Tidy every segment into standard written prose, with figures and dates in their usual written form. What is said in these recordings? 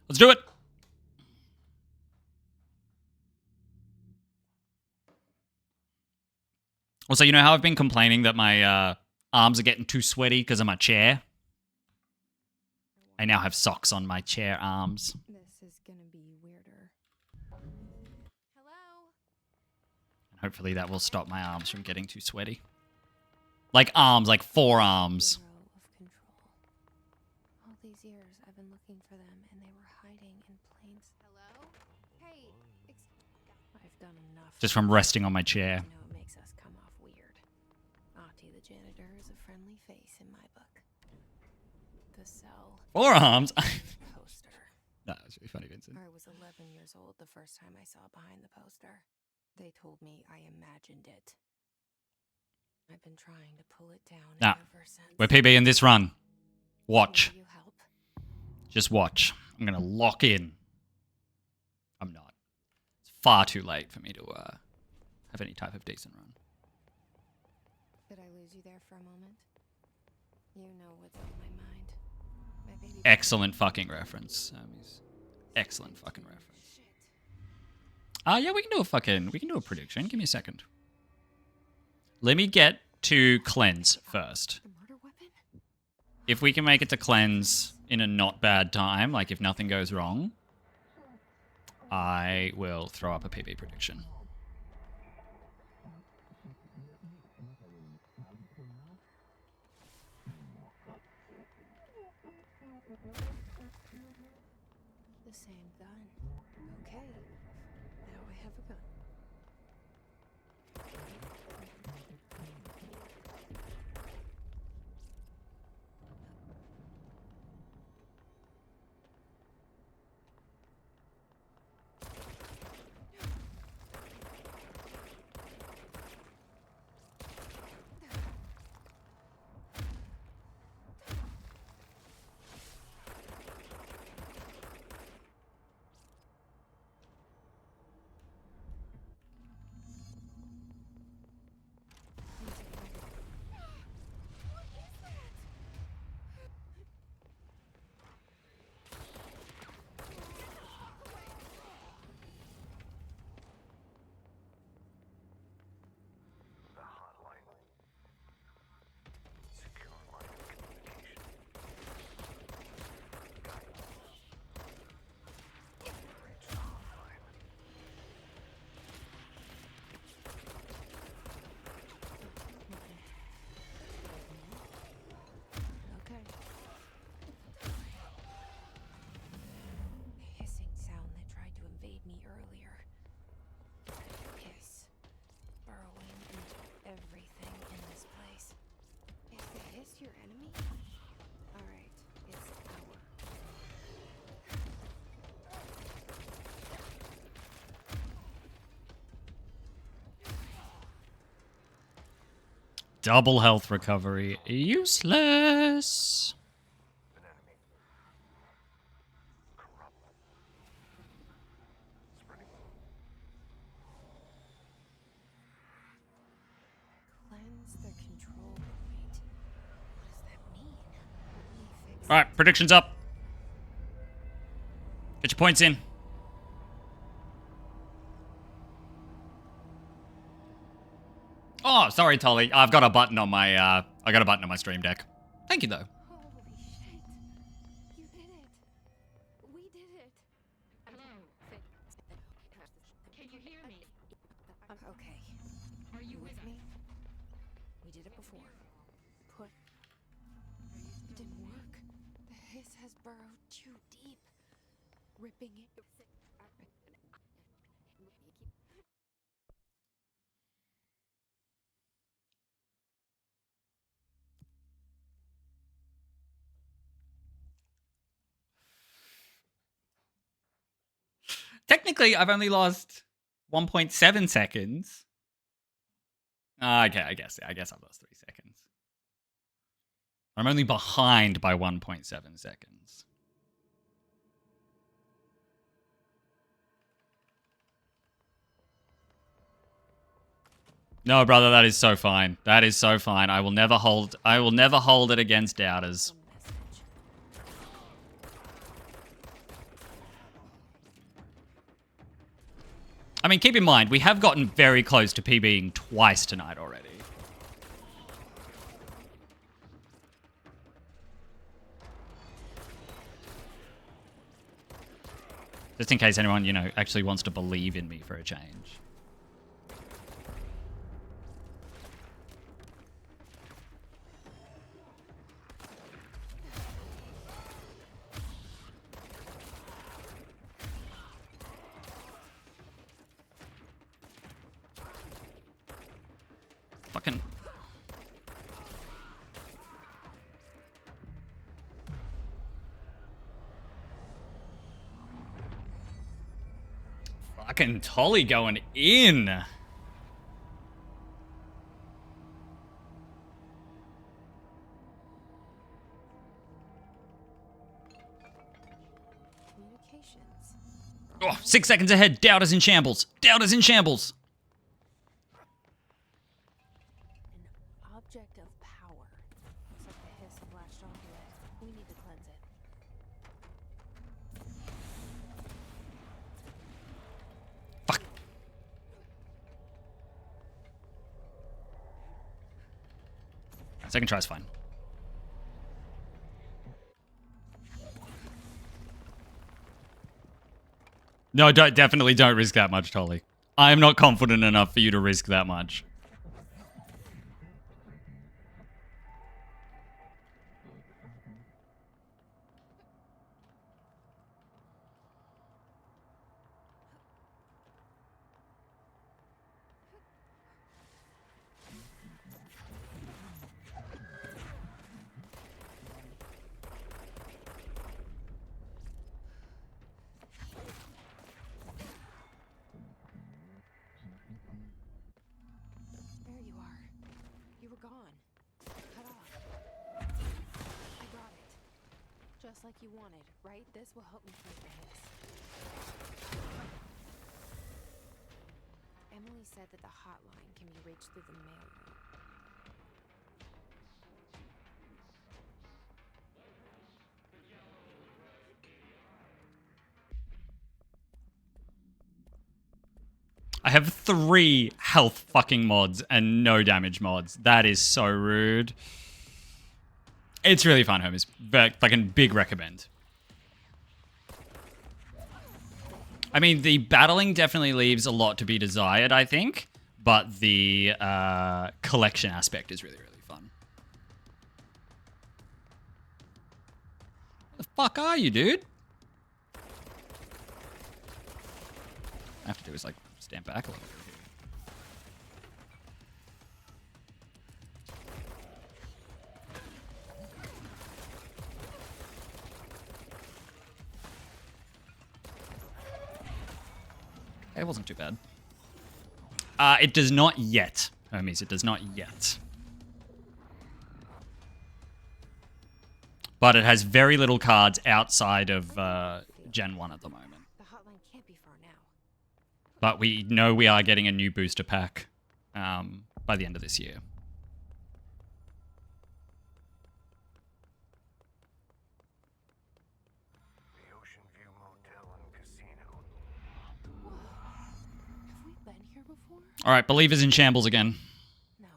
Let's do it. Also, you know how I've been complaining that my arms are getting too sweaty because of my chair? I now have socks on my chair arms. This is gonna be weirder. Hello? And hopefully that will stop my arms from getting too sweaty. Like arms, like forearms. Bureau of Control. All these years I've been looking for them and they were hiding in plain sight. Hello? Hey, I've done enough. Just from resting on my chair. I know it makes us come off weird. Ahti the janitor is a friendly face in my book. The cell. Forearms? Poster. No, it's really funny, Vincent. I was 11 years old the first time I saw behind the poster. They told me I imagined it. I've been trying to pull it down ever since. We're PB in this run. Watch. Will you help? Just watch. I'm going to lock in. I'm not. It's far too late for me to have any type of decent run. Did I lose you there for a moment? You know what's on my mind. My baby. Excellent fucking reference. Excellent fucking reference. Yeah, we can do a prediction. Give me a second. Let me get to cleanse first. The murder weapon? If we can make it to cleanse in a not bad time, like if nothing goes wrong, I will throw up a PB prediction. The same gun. Okay. Now I have a gun. Okay. The hissing sound that tried to invade me earlier. Hiss. Burrowing into everything in this place. Is the hiss your enemy? Alright, it's our. Double health recovery. Useless. Cleanse the control point. What does that mean? Let me fix Alright, predictions up. Get your points in. Oh, sorry, Tolly. I've got a button on my I got a button on my stream deck. Thank you though. Holy shit. You did it. We did it. Hello. Can you hear me? Okay. Are you with me? me? We did it before. It didn't work. The hiss has burrowed too deep. Ripping it. Technically, I've only lost 1.7 seconds. Okay, I guess I've lost 3 seconds. I'm only behind by 1.7 seconds. No, brother, that is so fine. That is so fine. I will never hold it against doubters. I mean, keep in mind, we have gotten very close to PBing twice tonight already. Just in case anyone, you know, actually wants to believe in me for a change. Fucking... Fucking Tolly going in. Communications. Oh, 6 seconds ahead. Doubter's in shambles. Doubter's in shambles. An object of power. Looks like the hiss have latched onto it. We need to cleanse it. Fuck. Second try's fine. No, definitely don't risk that much, Tolly. I am not confident enough for you to risk that much. There you are. You were gone. Cut off. I got it. Just like you wanted, right? This will help me fight the hiss. Emily said that the hotline can be reached through the mail room. I have 3 health fucking mods and no damage mods. That is so rude. It's really fun, homies. Fucking big recommend. I mean, the battling definitely leaves a lot to be desired, I think. But the collection aspect is really, really fun. Where the fuck are you, dude? All I have to do is, like, stand back a little bit here. It wasn't too bad. It does not yet, homies. It does not yet. But it has very little cards outside of Gen 1 at the moment. The hotline can't be far now. But we know we are getting a new booster pack by the end of this year. The Ocean View Motel and Casino. Have we been here before? All right, Believer's in shambles again. No.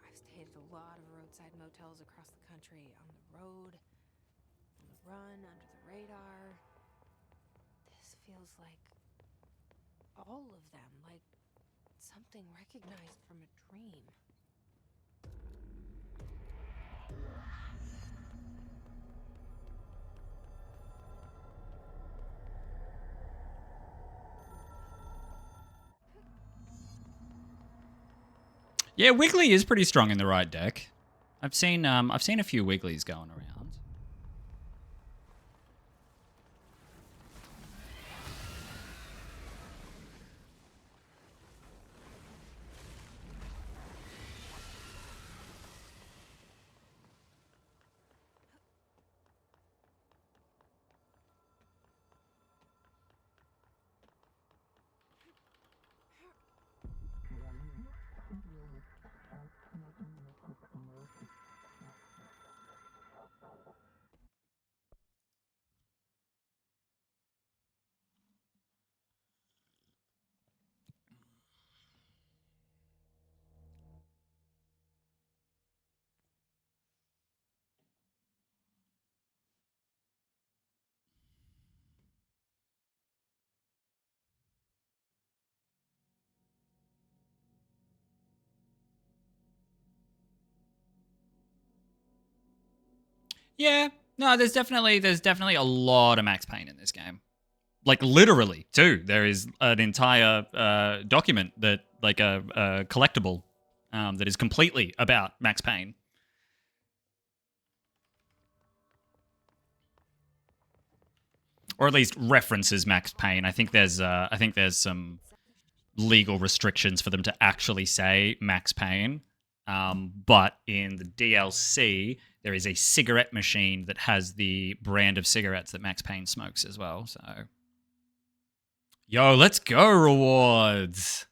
I've stayed at a lot of roadside motels across the country, on the road, on the run, under the radar. This feels like all of them, like something recognized from a dream. Yeah, Wiggly is pretty strong in the right deck. I've seen a few Wigglies going around. Yeah. No, there's definitely a lot of Max Payne in this game. Like literally, too. There is an entire document that, like a collectible, that is completely about Max Payne. Or at least references Max Payne. I think there's some legal restrictions for them to actually say Max Payne. But in the DLC, there is a cigarette machine that has the brand of cigarettes that Max Payne smokes as well. So, yo, let's go rewards.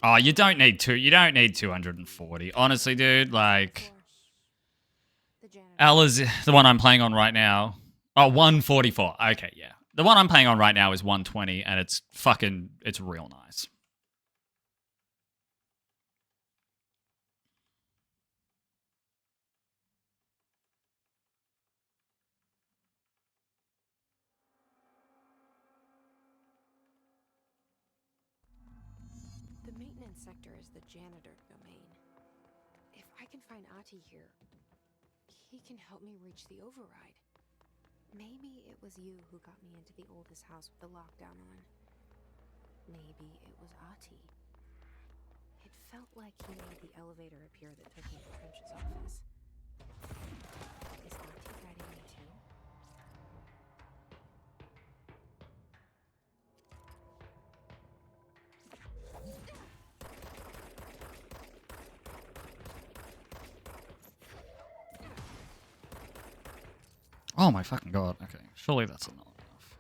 Oh, you don't need 240. Honestly, dude, like The janitor. Ella's the one I'm playing on right now. Oh, 144. Okay, yeah. The one I'm playing on right now is 120 and it's real nice. The maintenance sector is the janitor domain. If I can find Ati here, he can help me reach the override. Maybe it was you who got me into the oldest house with the lockdown on. Maybe it was Ati. It felt like he made the elevator appear that took me to Trench's office. Is Ati guiding me too? Oh my fucking god. Okay, surely that's not enough.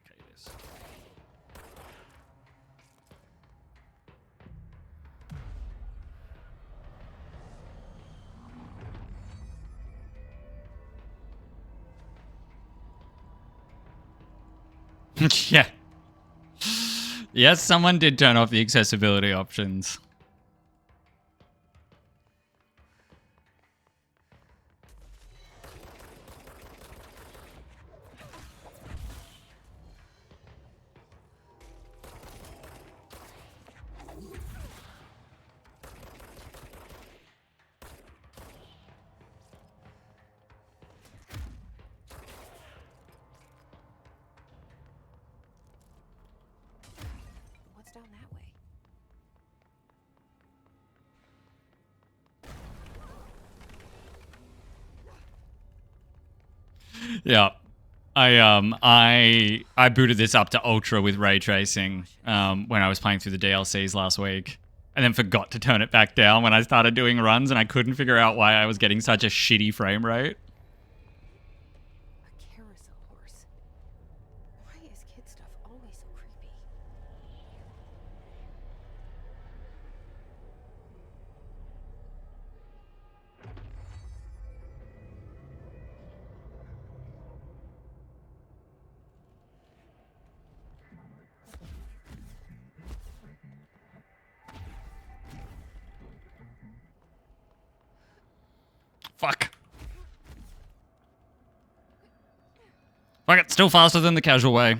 Okay, it is. Yeah. Yes, someone did turn off the accessibility options. What's down that way? Yeah. I booted this up to ultra with ray tracing when I was playing through the DLCs last week, and then forgot to turn it back down when I started doing runs, and I couldn't figure out why I was getting such a shitty frame rate. A carousel horse. Why is kid stuff always so creepy? Fuck. Fuck it, still faster than the casual way.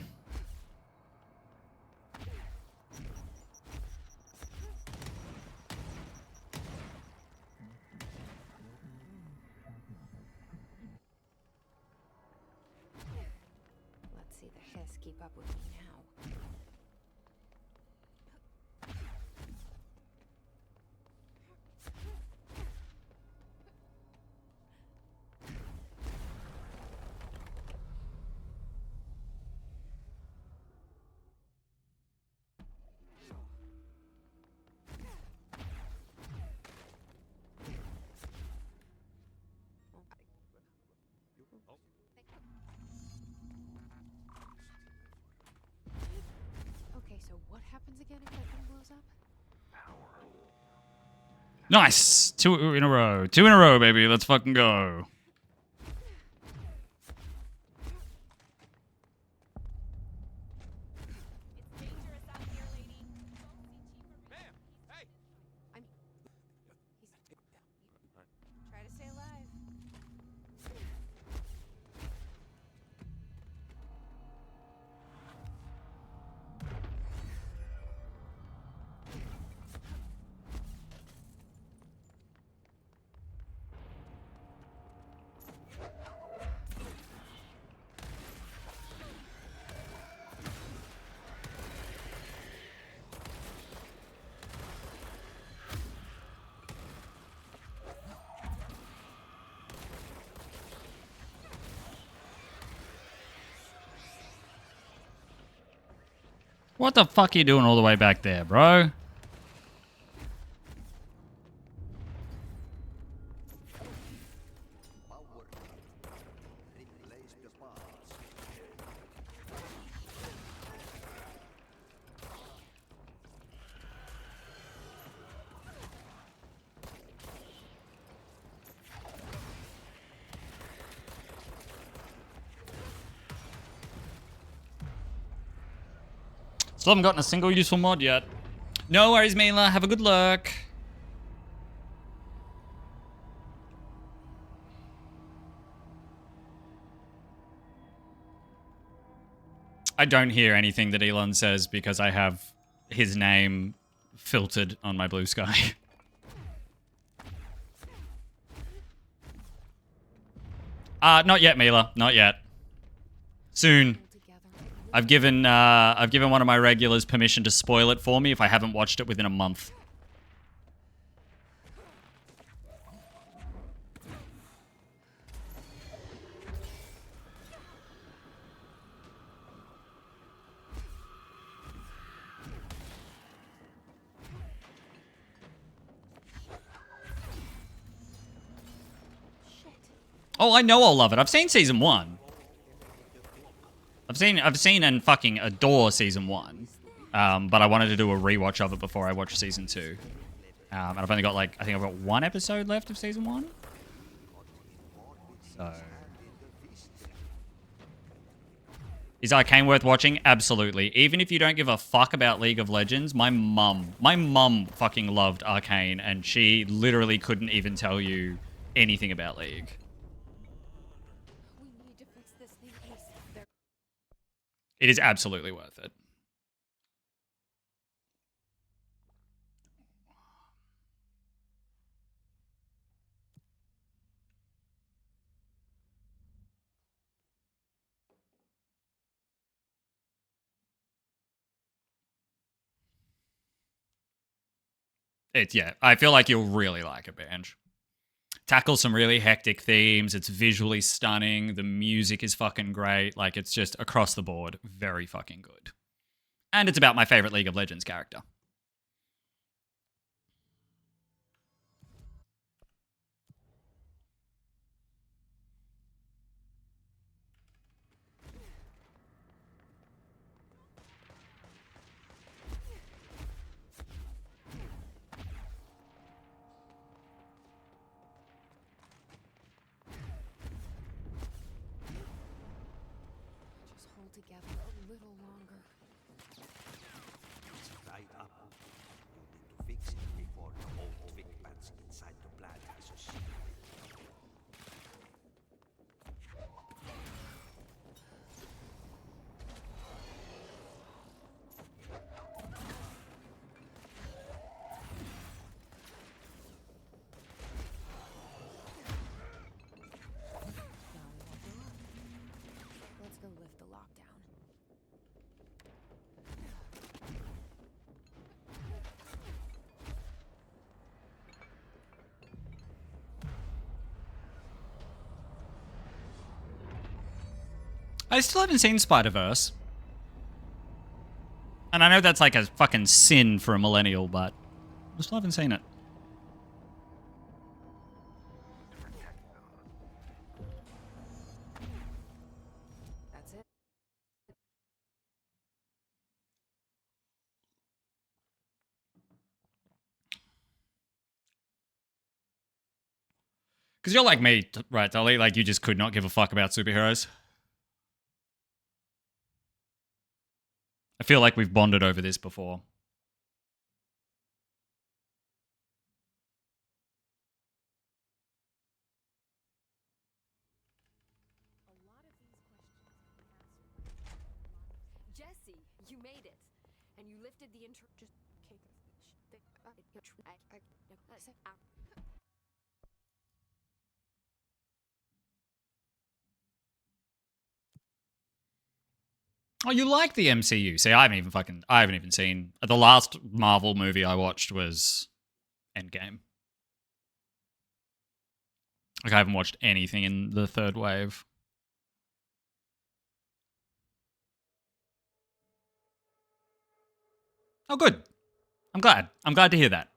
Let's see the hiss keep up with me now. Okay, so what happens again if that thing blows up? Nice! 2 in a row. 2 in a row, baby. Let's fucking go. What the fuck are you doing all the way back there, bro? Still haven't gotten a single useful mod yet. No worries, Mila. Have a good look. I don't hear anything that Elon says because I have his name filtered on my blue sky. Not yet, Mila. Not yet. Soon. I've given one of my regulars permission to spoil it for me if I haven't watched it within a month. Oh, I know I'll love it. I've seen season 1. I've seen and fucking adore season 1. But I wanted to do a rewatch of it before I watched season 2. And I've only got I think I've got 1 episode left of season 1. So, is Arcane worth watching? Absolutely. Even if you don't give a fuck about League of Legends, my mum fucking loved Arcane, and she literally couldn't even tell you anything about League. We need to fix this thing ASAP. It is absolutely worth it. Yeah, I feel like you'll really like it, Benj. Tackles some really hectic themes. It's visually stunning. The music is fucking great. Like, it's just across the board very fucking good. And it's about my favorite League of Legends character. Just hold together a little longer. It's dried up. You need to fix it before the old big bats inside the plant has a secret. Let's go lift the lockdown. I still haven't seen Spider-Verse. And I know that's like a fucking sin for a millennial, but I still haven't seen it. That's it. Because you're like me, right, Dolly? Like, you just could not give a fuck about superheroes. I feel like we've bonded over this before. A lot of these questions can be answered. Jesse, you made it, and you lifted the just Oh, you like the MCU? See, I haven't even seen the last Marvel movie I watched was Endgame. Like, I haven't watched anything in the third wave. Oh, good. I'm glad. I'm glad to hear that.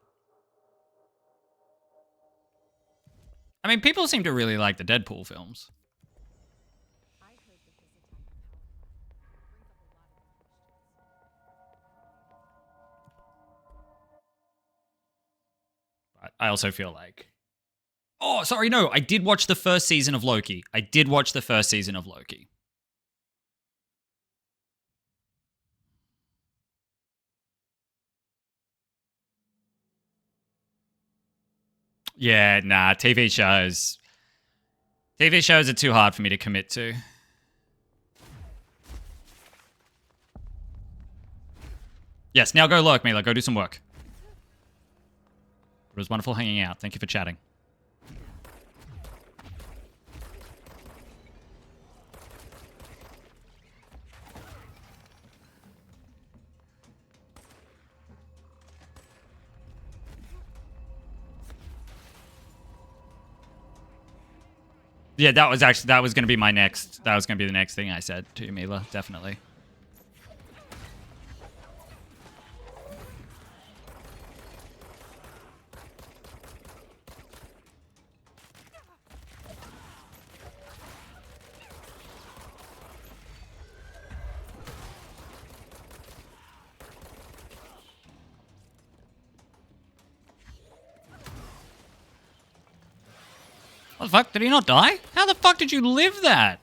I mean, people seem to really like the Deadpool films. But I also feel like... Oh, sorry, no. I did watch the first season of Loki. Yeah, nah, TV shows. TV shows are too hard for me to commit to. Yes, now go lurk, Mila. Go do some work. It was wonderful hanging out. Thank you for chatting. Yeah, that was going to be my next. That was going to be the next thing I said to you, Mila. Definitely. What the fuck? Did he not die? How the fuck did you live that?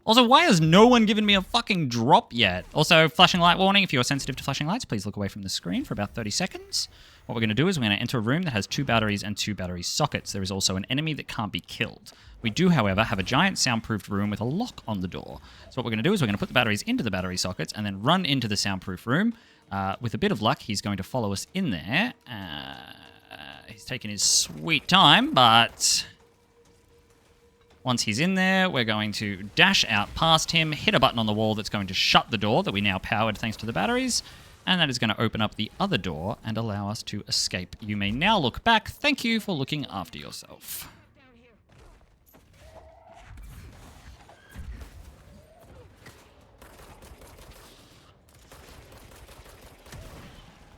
Also, why has no one given me a fucking drop yet? Also, flashing light warning. If you are sensitive to flashing lights, please look away from the screen for about 30 seconds. What we're going to do is we're going to enter a room that has 2 batteries and 2 battery sockets. There is also an enemy that can't be killed. We do, however, have a giant soundproofed room with a lock on the door. So what we're going to do is we're going to put the batteries into the battery sockets and then run into the soundproof room. With a bit of luck, he's going to follow us in there. He's taking his sweet time, but... Once he's in there, we're going to dash out past him, hit a button on the wall that's going to shut the door that we now powered thanks to the batteries, and that is going to open up the other door and allow us to escape. You may now look back. Thank you for looking after yourself.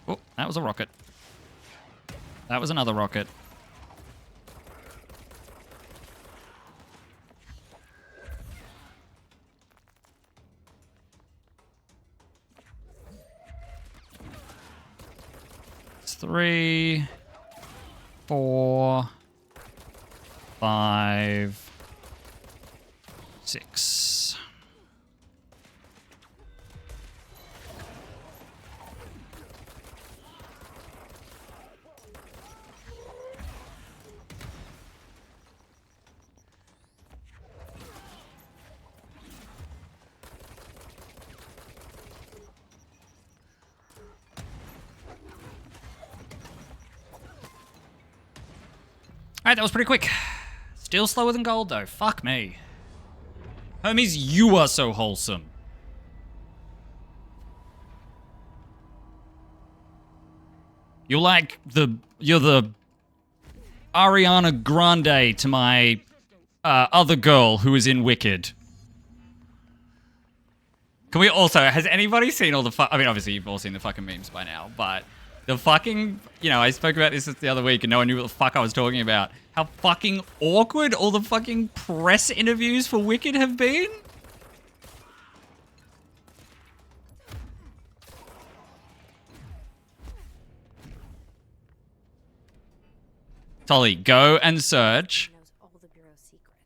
Oh, that was a rocket. That was another rocket. It's 3, 4, 5, 6. Alright, that was pretty quick. Still slower than gold, though. Fuck me. Homies, you are so wholesome. You're like you're the Ariana Grande to my other girl who is in Wicked. Can we also, has anybody seen all the I mean, obviously you've all seen the fucking memes by now, but the fucking, you know, I spoke about this the other week and no one knew what the fuck I was talking about. How fucking awkward all the fucking press interviews for Wicked have been. Tolly, go and search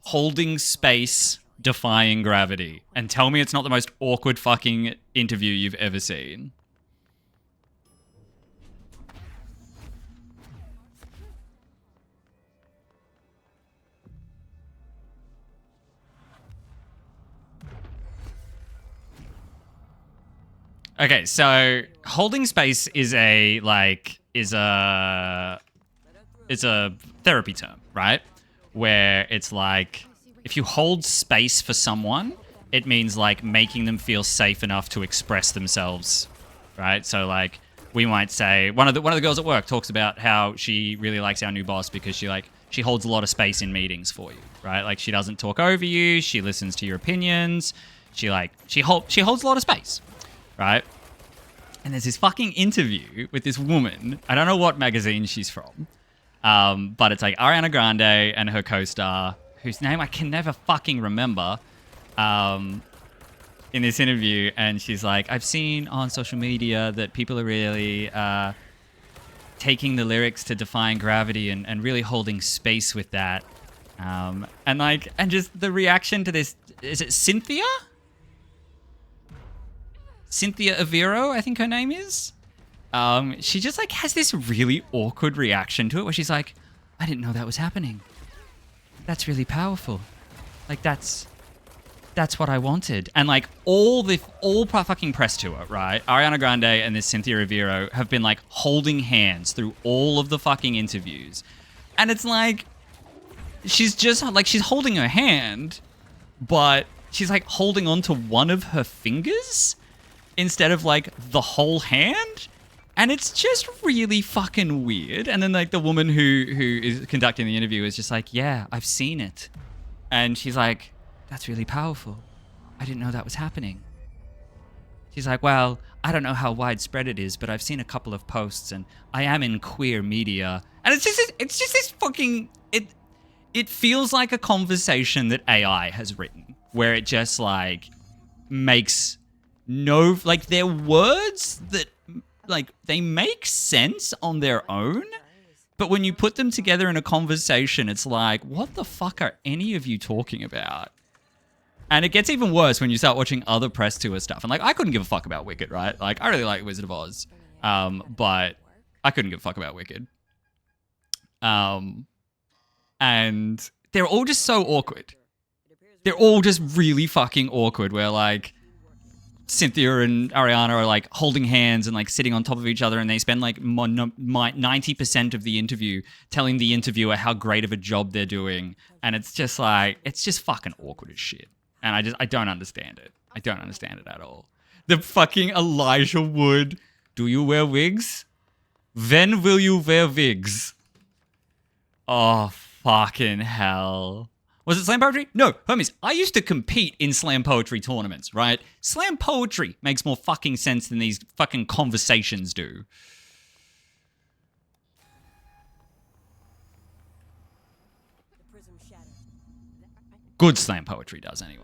holding space, defying gravity, and tell me it's not the most awkward fucking interview you've ever seen. Okay, so holding space is a therapy term, right? Where it's like if you hold space for someone, it means like making them feel safe enough to express themselves, right? So like we might say one of the girls at work talks about how she really likes our new boss because she holds a lot of space in meetings for you, right? Like she doesn't talk over you, she listens to your opinions, she holds a lot of space. Right? And there's this fucking interview with this woman. I don't know what magazine she's from. But it's like Ariana Grande and her co-star, whose name I can never fucking remember, in this interview. And she's like, I've seen on social media that people are really taking the lyrics to Defying Gravity and really holding space with that. And just the reaction to this, is it Cynthia? Cynthia Avero, I think her name is. She just like has this really awkward reaction to it where she's like, I didn't know that was happening. That's really powerful. Like that's what I wanted. And like all fucking press tour, right? Ariana Grande and this Cynthia Avero have been like holding hands through all of the fucking interviews. And it's like, she's just like, she's holding her hand, but she's like holding on to one of her fingers instead of like the whole hand. And it's just really fucking weird. And then like the woman who is conducting the interview is just like, yeah, I've seen it. And she's like, that's really powerful. I didn't know that was happening. She's like, well, I don't know how widespread it is, but I've seen a couple of posts and I am in queer media. And it's just this fucking, it feels like a conversation that AI has written where it just like makes no, like they're words that like they make sense on their own, but when you put them together in a conversation, it's like, what the fuck are any of you talking about? And it gets even worse when you start watching other press tour stuff. And like, I couldn't give a fuck about Wicked, right? Like, I really like Wizard of Oz, but I couldn't give a fuck about Wicked. And they're all just so awkward. They're all just really fucking awkward. Where like Cynthia and Ariana are like holding hands and like sitting on top of each other, and they spend like 90% of the interview telling the interviewer how great of a job they're doing, and it's just like, it's just fucking awkward as shit. And I don't understand it. I don't understand it at all. The fucking Elijah Wood. Do you wear wigs? When will you wear wigs? Oh, fucking hell. Was it slam poetry? No, homies, I used to compete in slam poetry tournaments, right? Slam poetry makes more fucking sense than these fucking conversations do. Good slam poetry does, anyway.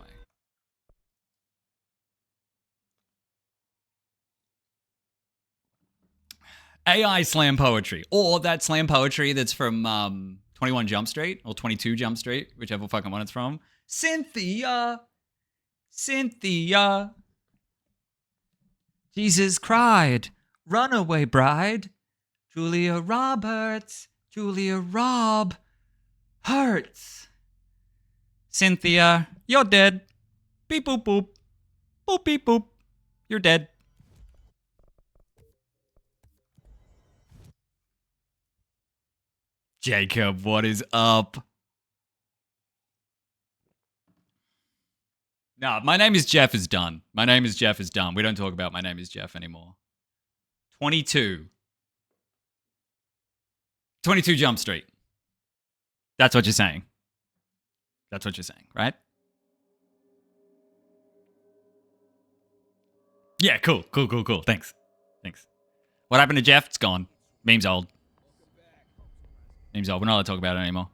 AI slam poetry. Or that slam poetry that's from 21 Jump Street or 22 Jump Street, whichever fucking one it's from. Cynthia. Jesus cried. Runaway bride. Julia Roberts. Julia Rob. Hurts. Cynthia, you're dead. Beep boop boop. Boop beep boop. You're dead. Jacob, what is up? No, my name is Jeff is done. My name is Jeff is done. We don't talk about my name is Jeff anymore. 22 Jump Street. That's what you're saying. That's what you're saying, right? Yeah, cool. Thanks. What happened to Jeff? It's gone. Meme's old. We're not allowed to talk about it anymore.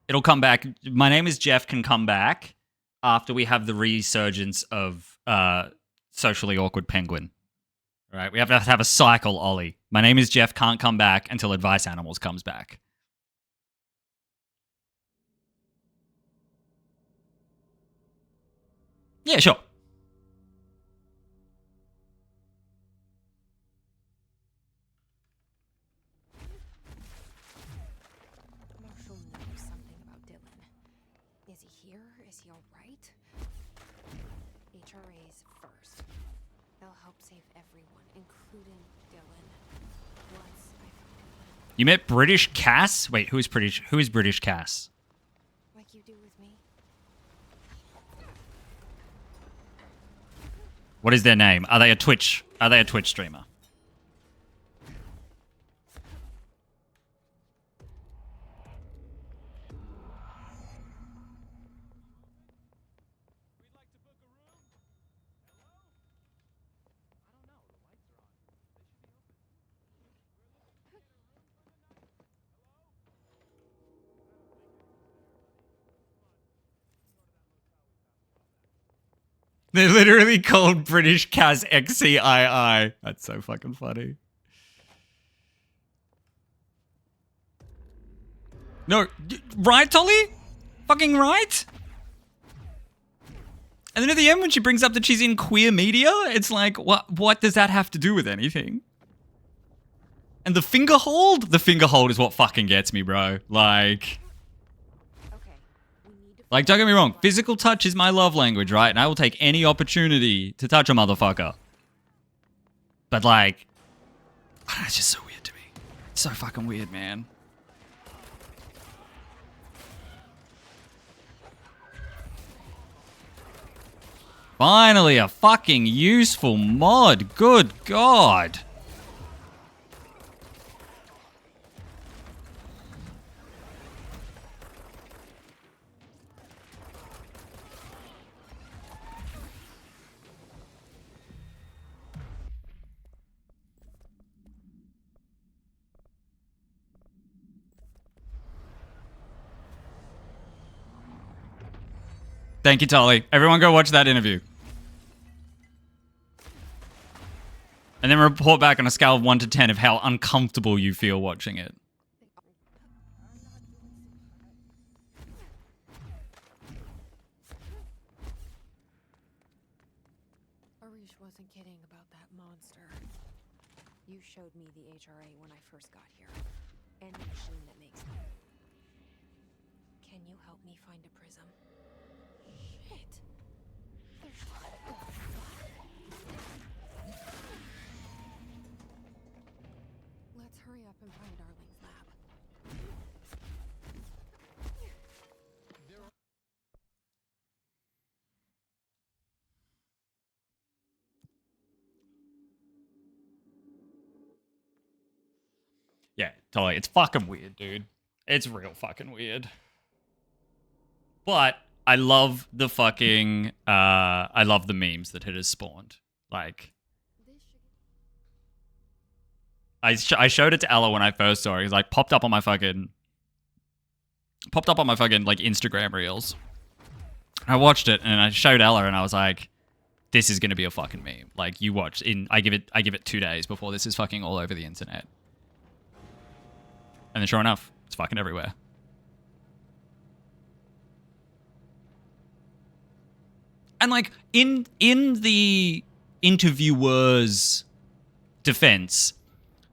It'll come back. My name is Jeff can come back after we have the resurgence of socially awkward penguin. All right, we have to have a cycle, Ollie. My name is Jeff can't come back until Advice Animals comes back. Yeah, sure. Marshall knows something about Dylan. Is he here? Is he all right? HRA's first. They'll help save everyone, including Dylan. Once I find Dylan. You met British Cass? Wait, who is British? Who is British Cass? Like you do with me. What is their name? Are they a Twitch streamer? They're literally called British Kaz XCII. That's so fucking funny. No, right, Tolly? Fucking right? And then at the end, when she brings up that she's in queer media, it's like, what does that have to do with anything? And the finger hold? The finger hold is what fucking gets me, bro. Like, don't get me wrong. Physical touch is my love language, right? And I will take any opportunity to touch a motherfucker. But like, it's just so weird to me. It's so fucking weird, man. Finally, a fucking useful mod. Good God. Thank you, Tolly. Everyone go watch that interview. And then report back on a scale of 1 to 10 of how uncomfortable you feel watching it. Arish wasn't kidding about that monster. You showed me the HRA when I first got here. And the machine that makes them. Can you help me find a prism? Shit. Let's hurry up and find Darling's lab. Yeah, totally. It's fucking weird, dude. It's real fucking weird. But I love the fucking, I love the memes that it has spawned. Like, I showed it to Ella when I first saw it. It like popped up on my fucking like Instagram reels. I watched it and I showed Ella and I was like, this is gonna be a fucking meme. Like, you watch I give it 2 days before this is fucking all over the internet. And then sure enough, it's fucking everywhere. And like in the interviewer's defense,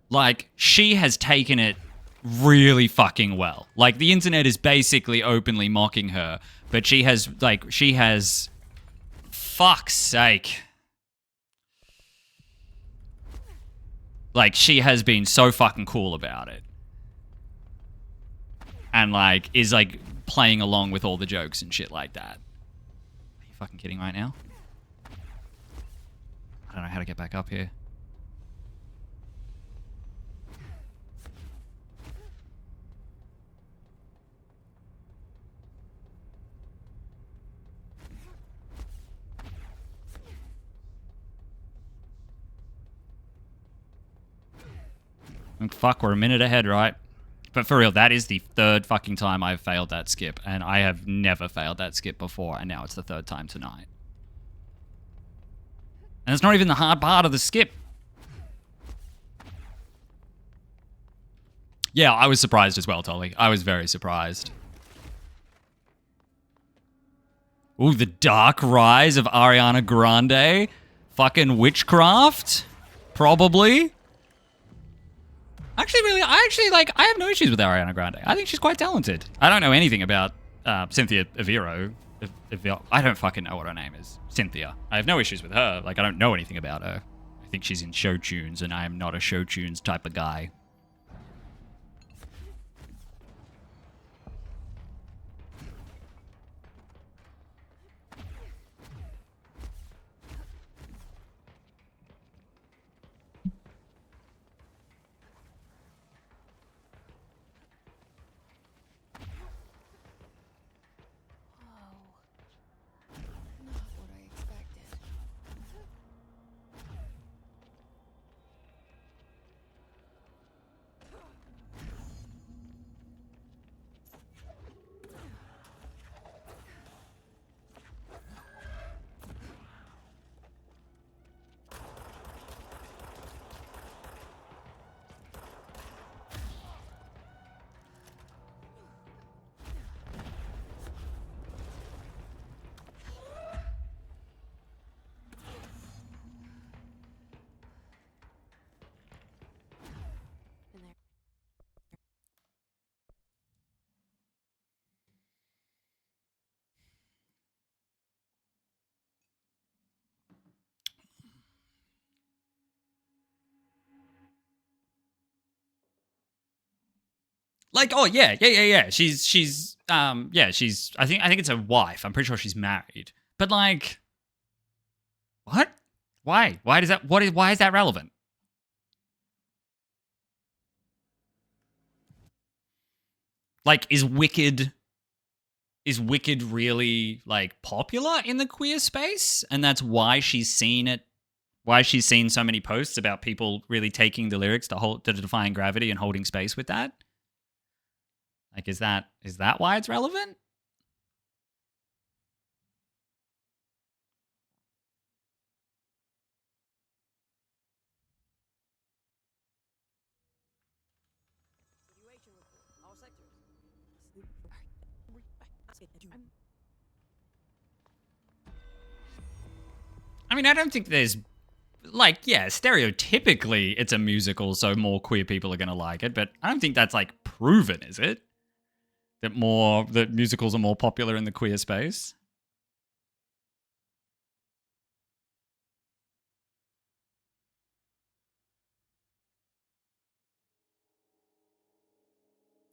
like, she has taken it really fucking well. Like, the internet is basically openly mocking her, but she has fuck's sake. Like, she has been so fucking cool about it. And like, is like playing along with all the jokes and shit like that. Are you fucking kidding right now? I don't know how to get back up here. And fuck, we're a minute ahead, right? But for real, that is the third fucking time I've failed that skip. And I have never failed that skip before, and now it's the third time tonight. And it's not even the hard part of the skip. Yeah, I was surprised as well, Tolly. I was very surprised. Ooh, the dark rise of Ariana Grande. Fucking witchcraft? Probably. Actually, I have no issues with Ariana Grande. I think she's quite talented. I don't know anything about Cynthia Evero. I don't fucking know what her name is. Cynthia. I have no issues with her. Like, I don't know anything about her. I think she's in show tunes, and I am not a show tunes type of guy. Not what I expected. Like, oh yeah. She's I think it's a wife. I'm pretty sure she's married. But like, what? Why? Why does that? Why is that relevant? Like, is Wicked really like popular in the queer space, and that's why she's seen it? Why she's seen so many posts about people really taking the lyrics to Defying Gravity and holding space with that? Like, is that why it's relevant? I mean, I don't think there's like, yeah, stereotypically it's a musical, so more queer people are going to like it, but I don't think that's like proven, is it? That musicals are more popular in the queer space.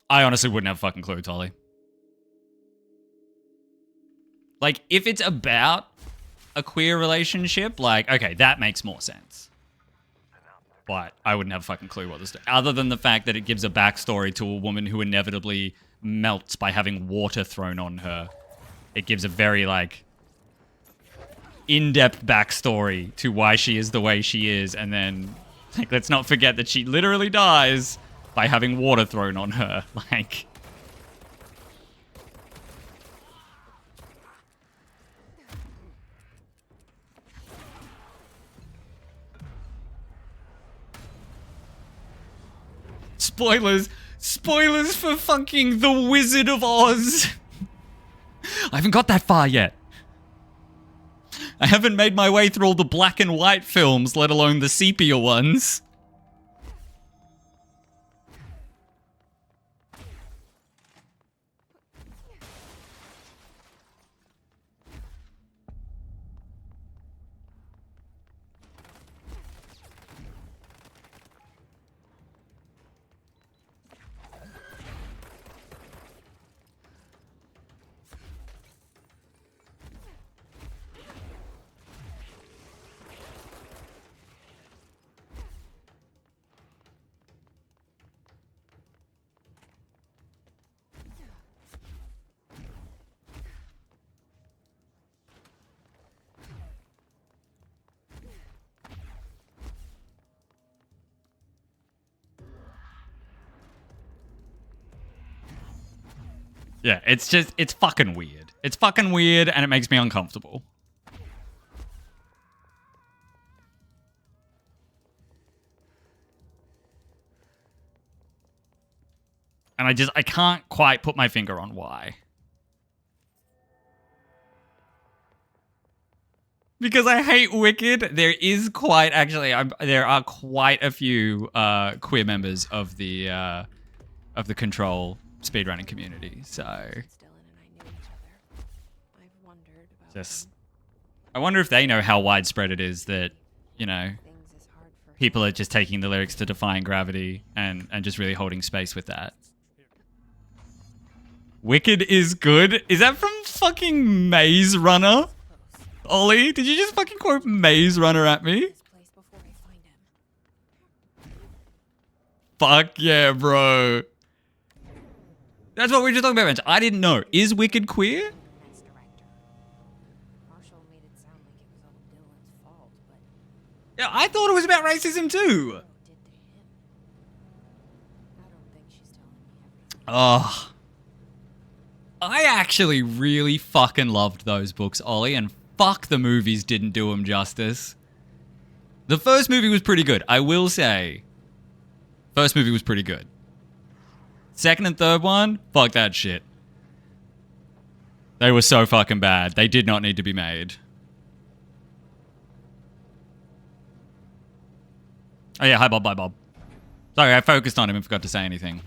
I honestly wouldn't have a fucking clue, Tolly. Like, if it's about a queer relationship, like, okay, that makes more sense. But I wouldn't have a fucking clue what this... Other than the fact that it gives a backstory to a woman who inevitably melts by having water thrown on her. It gives a very, like, in-depth backstory to why she is the way she is. And then, like, let's not forget that she literally dies by having water thrown on her. Like... Spoilers for fucking The Wizard of Oz. I haven't got that far yet. I haven't made my way through all the black and white films, let alone the sepia ones. Yeah, it's fucking weird. It's fucking weird, and it makes me uncomfortable. And I can't quite put my finger on why. Because I hate Wicked. There is quite, actually, there are quite a few queer members of the Control speedrunning community, so... Just... I wonder if they know how widespread it is that, you know, people are just taking the lyrics to Defying Gravity and just really holding space with that. Wicked is good? Is that from fucking Maze Runner? Ollie, did you just fucking quote Maze Runner at me? Fuck yeah, bro. That's what we were just talking about, Bench. I didn't know. Is Wicked queer? Yeah, I thought it was about racism too. Oh. I actually really fucking loved those books, Ollie, and fuck the movies didn't do them justice. The first movie was pretty good, I will say. First movie was pretty good. Second and third one, fuck that shit. They were so fucking bad. They did not need to be made. Oh yeah, hi Bob, bye Bob. Sorry, I focused on him and forgot to say anything.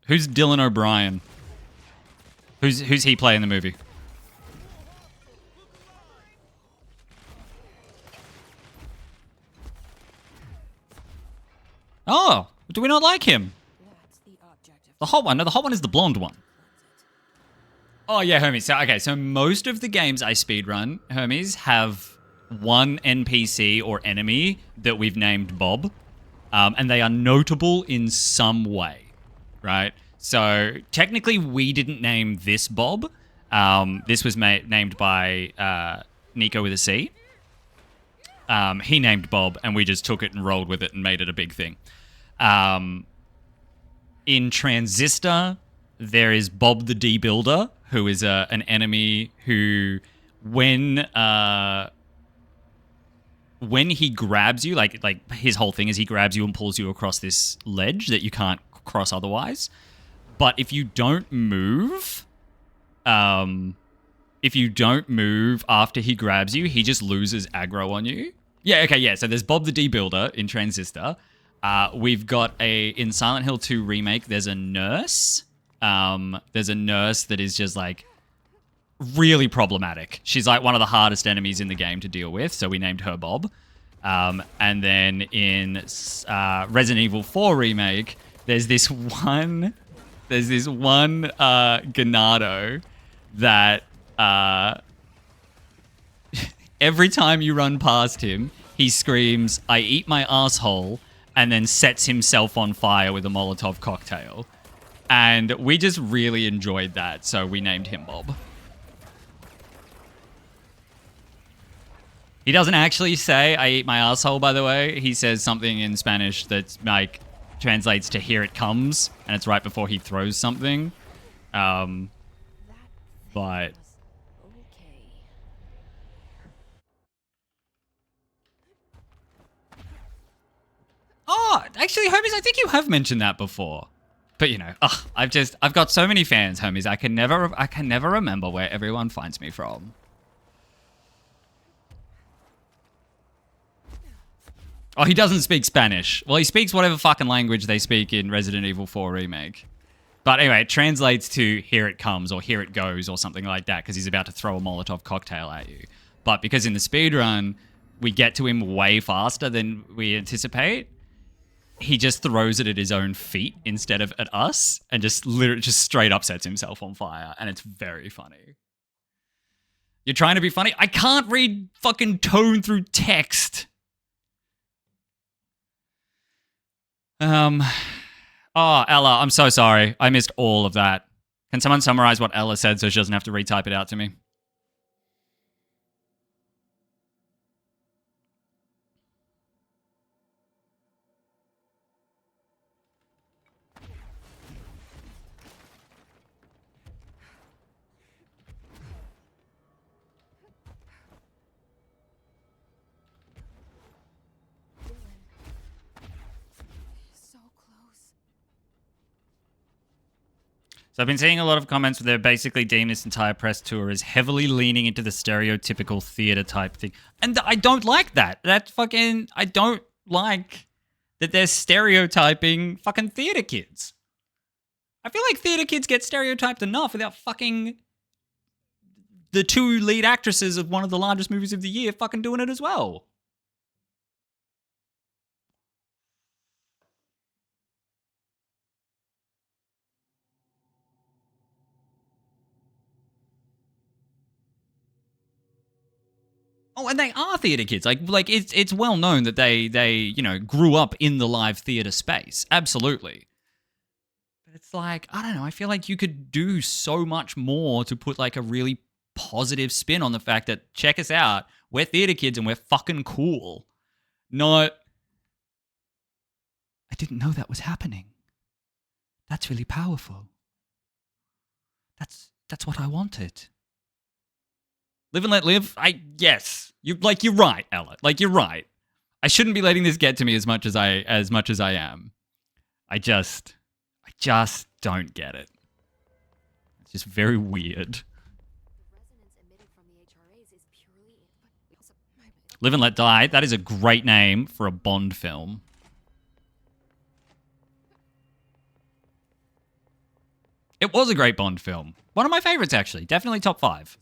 Who's Dylan O'Brien? Who's he play in the movie? Oh, do we not like him? That's the object of The hot one? No, the hot one is the blonde one. Oh yeah, Hermes. So okay, so most of the games I speedrun, Hermes, have one NPC or enemy that we've named Bob, and they are notable in some way, right? So technically, we didn't name this Bob. This was named by Nico with a C. He named Bob, and we just took it and rolled with it and made it a big thing. In Transistor, there is Bob the D-Builder, who is an enemy who, when he grabs you, like his whole thing is he grabs you and pulls you across this ledge that you can't cross otherwise. But if you don't move, after he grabs you, he just loses aggro on you. Yeah, okay, yeah. So there's Bob the D-Builder in Transistor. We've got in Silent Hill 2 Remake, there's a nurse. There's a nurse that is just like really problematic. She's like one of the hardest enemies in the game to deal with, so we named her Bob. And then in Resident Evil 4 Remake, there's this one Ganado that every time you run past him, he screams, "I eat my asshole," and then sets himself on fire with a Molotov cocktail. And we just really enjoyed that, so we named him Bob. He doesn't actually say, "I eat my asshole," by the way. He says something in Spanish that, like, translates to "here it comes," and it's right before he throws something. that But... was okay. Oh, actually, Hermes, I think you have mentioned that before. But you know, I've got so many fans, Hermes. I can never remember where everyone finds me from. Oh, he doesn't speak Spanish. Well, he speaks whatever fucking language they speak in Resident Evil 4 Remake. But anyway, it translates to "here it comes" or "here it goes" or something like that, because he's about to throw a Molotov cocktail at you. But because in the speedrun, we get to him way faster than we anticipate, he just throws it at his own feet instead of at us, and just straight up sets himself on fire, and it's very funny. You're trying to be funny? I can't read fucking tone through text. Oh, Ella, I'm so sorry. I missed all of that. Can someone summarize what Ella said so she doesn't have to retype it out to me? So close. So I've been seeing a lot of comments where they're basically deeming this entire press tour as heavily leaning into the stereotypical theater type thing. And I don't like that. I don't like that they're stereotyping fucking theater kids. I feel like theater kids get stereotyped enough without fucking the two lead actresses of one of the largest movies of the year fucking doing it as well. Oh, and they are theater kids. Like it's well known that they grew up in the live theater space. Absolutely. But it's like, I don't know, I feel like you could do so much more to put like a really positive spin on the fact that, check us out, we're theater kids and we're fucking cool. Not, I didn't know that was happening. That's really powerful. That's what I wanted. Live and let live. Yes. You're right, Ella. Like, you're right. I shouldn't be letting this get to me as much as I am. I just don't get it. It's just very weird. The resonance emitted from the HRAs is purely. But also, Live and Let Die. That is a great name for a Bond film. It was a great Bond film. One of my favorites, actually. Definitely top 5.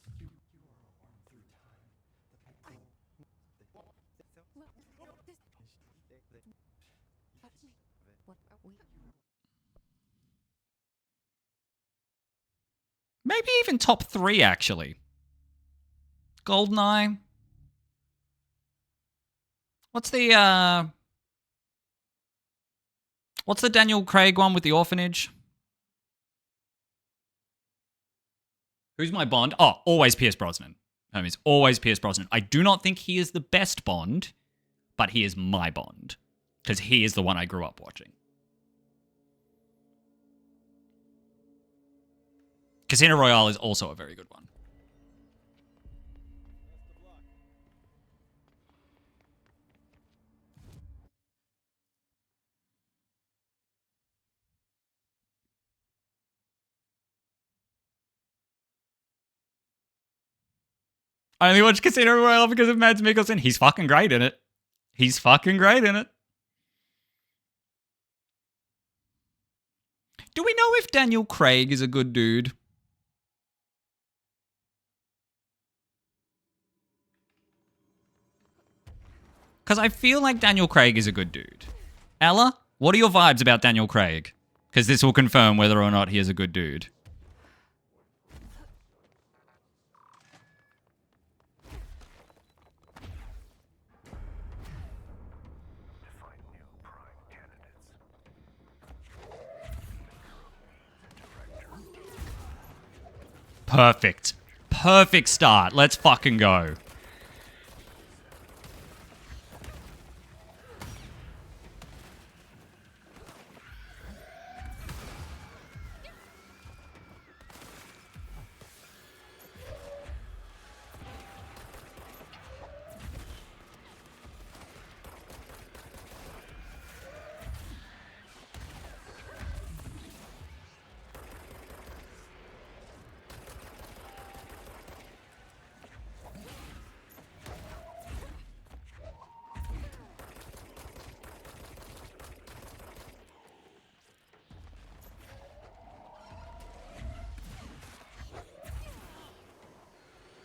Maybe even top 3, actually. GoldenEye. What's the Daniel Craig one with the orphanage? Who's my Bond? Oh, always Pierce Brosnan. Homies, always Pierce Brosnan. I do not think he is the best Bond, but he is my Bond. Because he is the one I grew up watching. Casino Royale is also a very good one. I only watch Casino Royale because of Mads Mikkelsen. He's fucking great in it. He's fucking great in it. Do we know if Daniel Craig is a good dude? Because I feel like Daniel Craig is a good dude. Ella, what are your vibes about Daniel Craig? Because this will confirm whether or not he is a good dude. Perfect. Perfect start. Let's fucking go.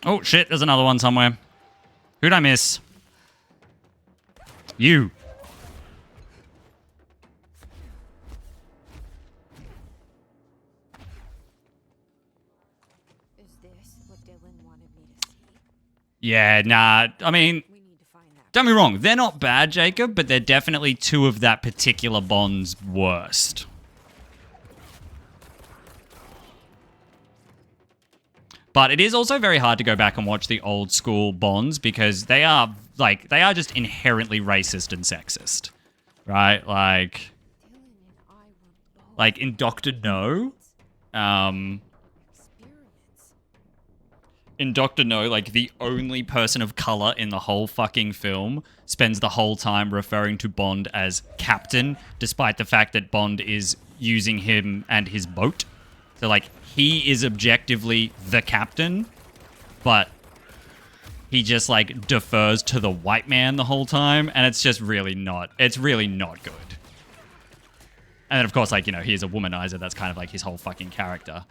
Oh, shit. There's another one somewhere. Who'd I miss? You. Is this what Dylan wanted me to see? Yeah, nah. I mean, We need to find that. don't be wrong. They're not bad, Jacob, but they're definitely two of that particular Bond's worst. But it is also very hard to go back and watch the old school Bonds because they are just inherently racist and sexist. Right? Dylan and I were both Like in Doctor No, experiments. in Doctor No, like the only person of color in the whole fucking film spends the whole time referring to Bond as Captain, despite the fact that Bond is using him and his boat. So like he is objectively the captain, but he just like defers to the white man the whole time, and it's just really not good. And then of course, like, you know, he is a womanizer. That's kind of like his whole fucking character.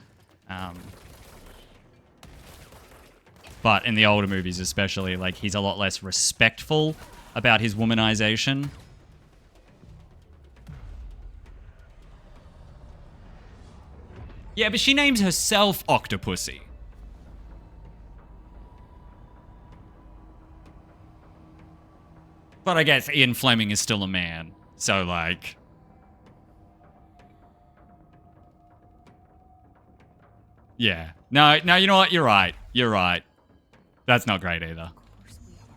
But in the older movies especially, like he's a lot less respectful about his womanization. Yeah, but she names herself Octopussy. But I guess Ian Fleming is still a man. So, like... Yeah. No, you know what? You're right. You're right. That's not great either. Of course we are.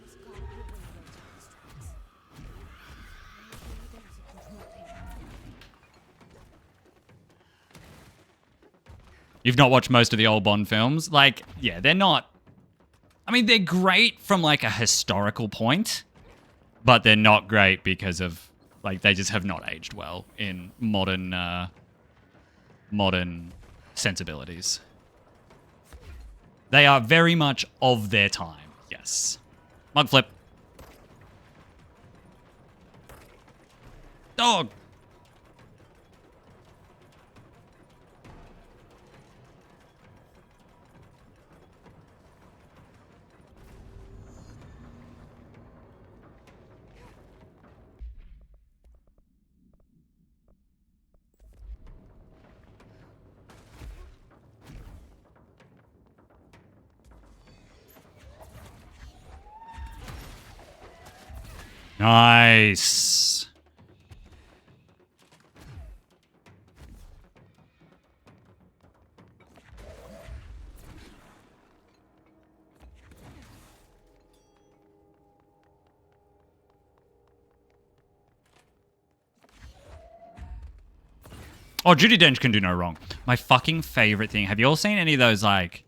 It's gotta be a way to rotate these tracks. Maybe there's a control panel. You've not watched most of the old Bond films? Like, yeah, they're not... I mean, they're great from, like, a historical point, but they're not great because of, like, they just have not aged well in modern sensibilities. They are very much of their time, yes. Mug flip. Dog. Nice. Oh, Judi Dench can do no wrong. My fucking favorite thing. Have you all seen any of those, like...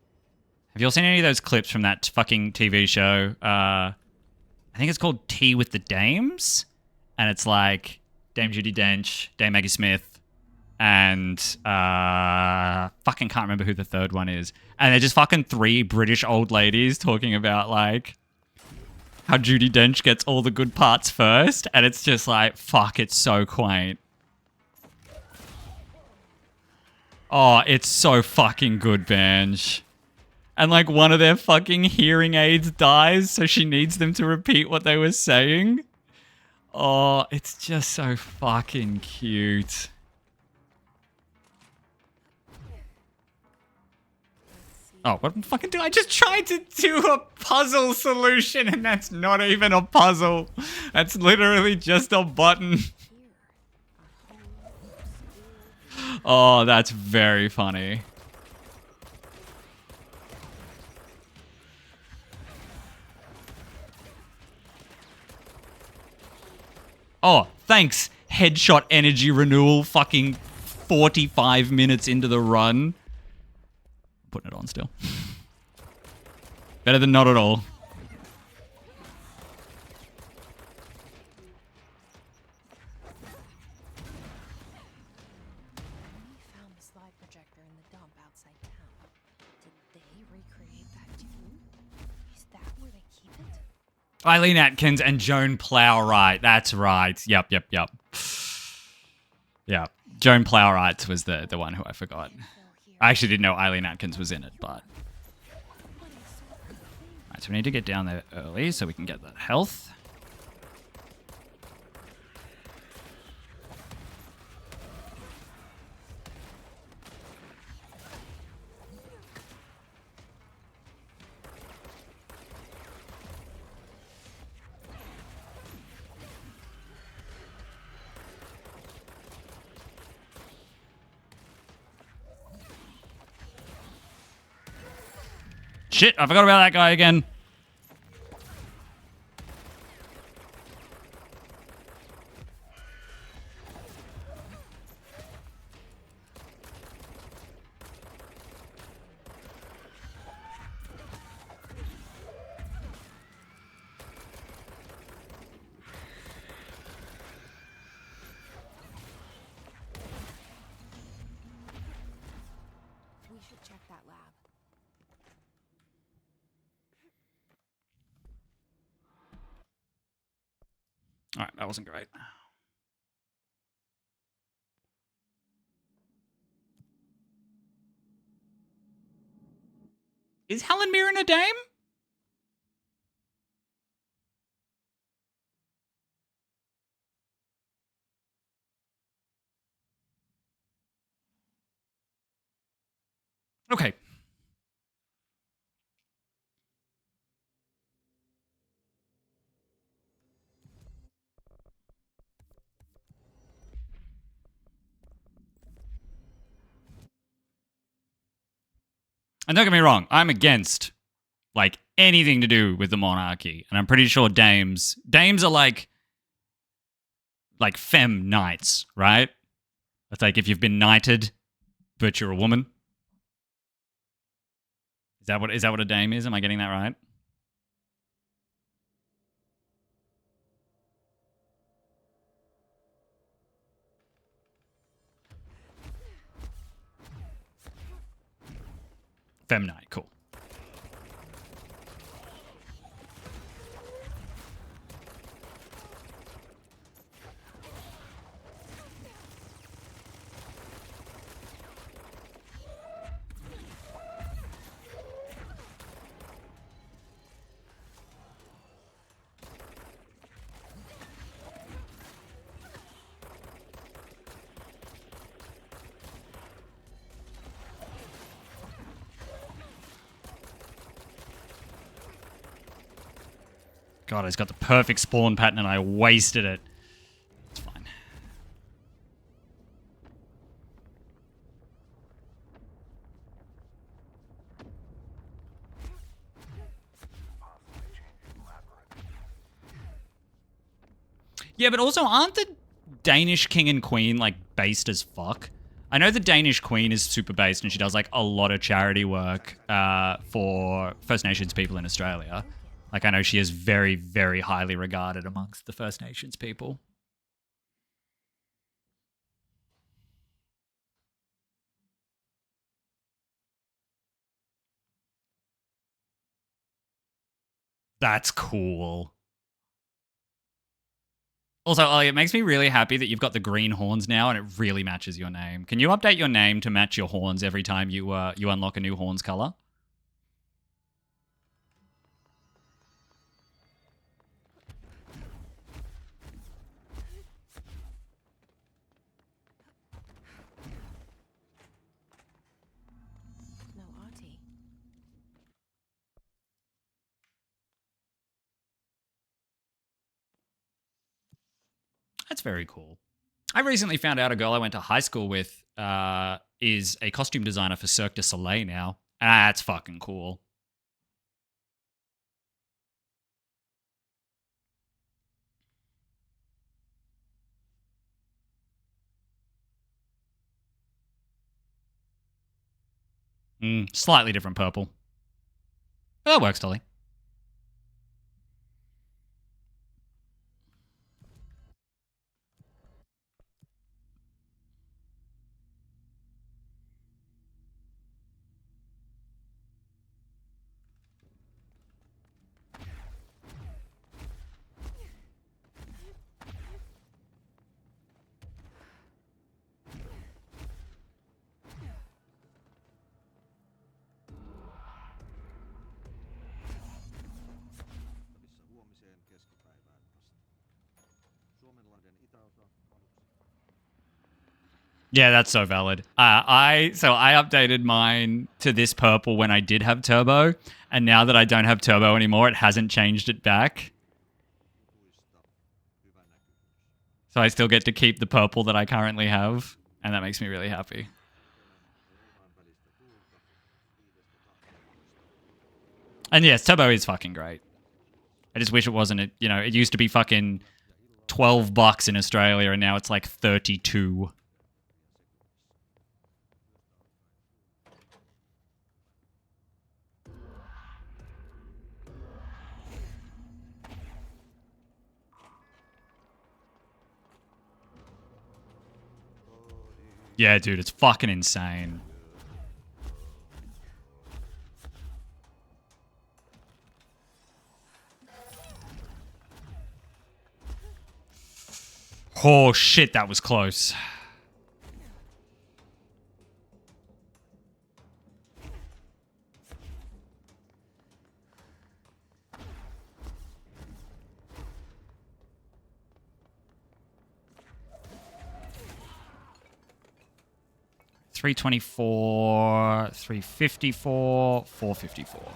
Have you all seen any of those clips from that fucking TV show? I think it's called Tea with the Dames. And it's like Dame Judi Dench, Dame Maggie Smith, and fucking can't remember who the third one is. And they're just fucking three British old ladies talking about, like, how Judi Dench gets all the good parts first. And it's just like, fuck, it's so quaint. Oh, it's so fucking good, Benj. And, like, one of their fucking hearing aids dies, so she needs them to repeat what they were saying. Oh, it's just so fucking cute. Oh, what fucking do I just tried to do a puzzle solution, and that's not even a puzzle. That's literally just a button. Oh, that's very funny. Oh, thanks, headshot energy renewal fucking 45 minutes into the run. Putting it on still. Better than not at all. Found the slide projector in the dump outside town. Did they recreate that too? Is that where they keep it? Eileen Atkins and Joan Plowright. That's right. Yep. Yeah. Joan Plowright was the one who I forgot. I actually didn't know Eileen Atkins was in it, but... Alright, so we need to get down there early so we can get that health. Shit, I forgot about that guy again. We should check that lab. Alright, that wasn't great. Is Helen Mirren a dame? Okay. And don't get me wrong, I'm against, like, anything to do with the monarchy. And I'm pretty sure dames are like femme knights, right? It's like if you've been knighted, but you're a woman. Is that what a dame is? Am I getting that right? Femme knight, cool. God, it's got the perfect spawn pattern and I wasted it. It's fine. Yeah, but also, aren't the Danish king and queen, like, based as fuck? I know the Danish queen is super based and she does, like, a lot of charity work for First Nations people in Australia. Like, I know she is very, very highly regarded amongst the First Nations people. That's cool. Also, Ollie, it makes me really happy that you've got the green horns now and it really matches your name. Can you update your name to match your horns every time you unlock a new horns color? No Auntie. That's very cool. I recently found out a girl I went to high school with is a costume designer for Cirque du Soleil now. That's fucking cool. Slightly different purple. But that works, Dolly. Huomiseen keskipäivään asti. Suomenlahden itäosa Yeah, that's so valid. So I updated mine to this purple when I did have turbo, and now that I don't have turbo anymore, it hasn't changed it back. hyvä näkyvyys. So I still get to keep the purple that I currently have, and that makes me really happy. Välistä tuulta 5-12. And yes, turbo is fucking great. I just wish it wasn't, it used to be fucking $12 in Australia, and now it's like 32. Yeah, dude, it's fucking insane. Oh shit, that was close. $324, $354, $454.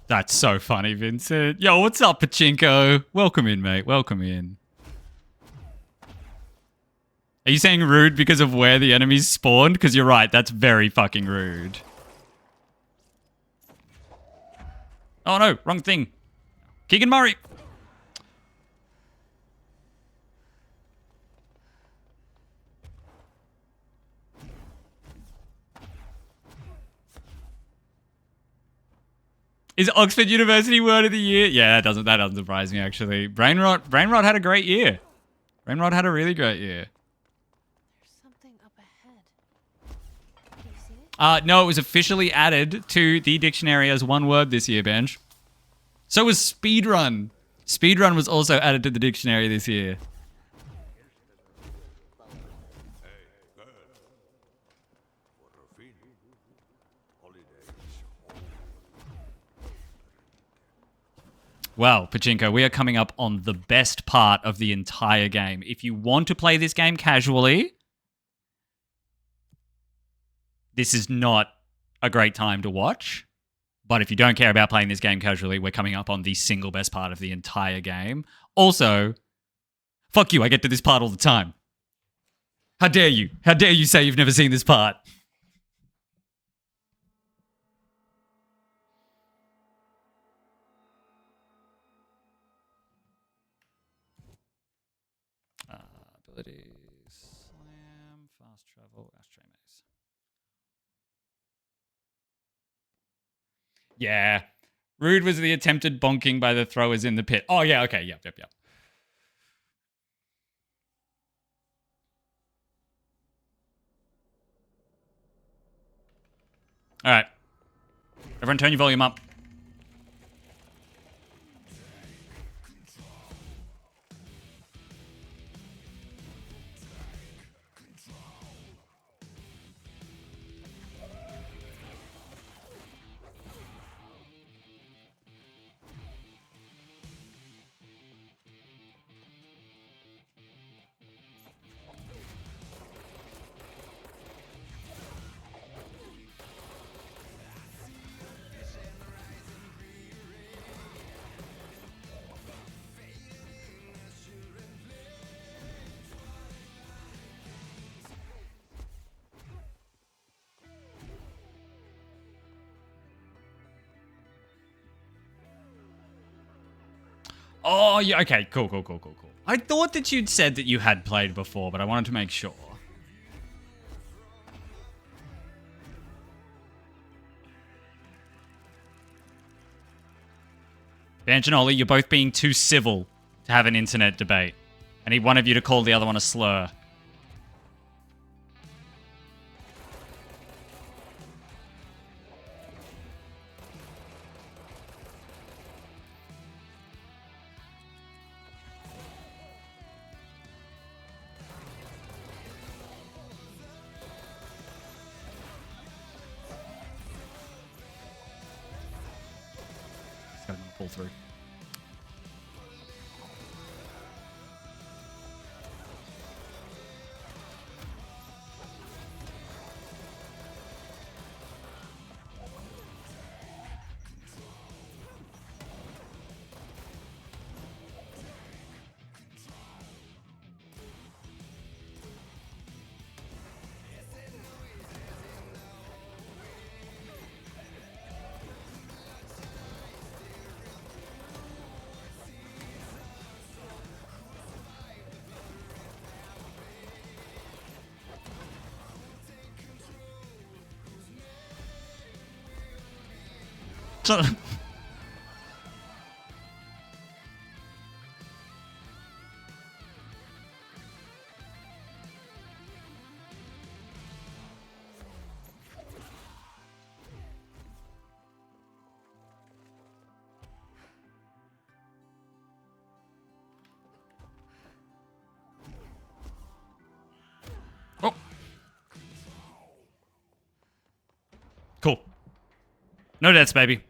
That's so funny, Vincent. Yo, what's up, Pachinko? Welcome in, mate. Welcome in. Are you saying rude because of where the enemies spawned? Because you're right, that's very fucking rude. Oh no, wrong thing. Keegan Murray. Is Oxford University word of the year? Yeah, that doesn't surprise me actually. Brainrot had a great year. Brainrot had a really great year. There's something up ahead. Do you see it? No, it was officially added to the dictionary as one word this year, Benj. So was speedrun. Speedrun was also added to the dictionary this year. Well, Pachinko, we are coming up on the best part of the entire game. If you want to play this game casually, this is not a great time to watch. But if you don't care about playing this game casually, we're coming up on the single best part of the entire game. Also, fuck you, I get to this part all the time. How dare you? How dare you say you've never seen this part? Abilities, slam, fast travel, ashtray maze. Yeah. Rude was the attempted bonking by the throwers in the pit. Oh, yeah, okay, yep. All right. Everyone turn your volume up. Oh, yeah, okay, cool. I thought that you'd said that you had played before, but I wanted to make sure. Benj and Ollie, you're both being too civil to have an internet debate. I need one of you to call the other one a slur. Just gotta pull through. So oh. Cool. No deaths, baby.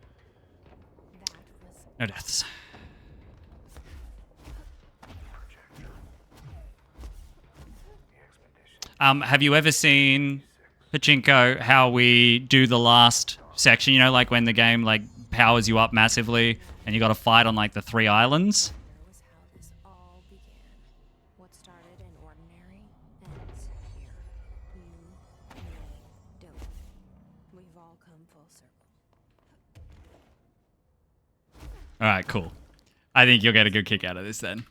That was No deaths. Have you ever seen Pachinko how we do the last section? You know, like when the game like powers you up massively and you got to fight on like the 3 islands. There was how this all began. What started in ordinary ends here. You, me, Dylan. We've all come full circle. All right, cool. I think you'll get a good kick out of this then.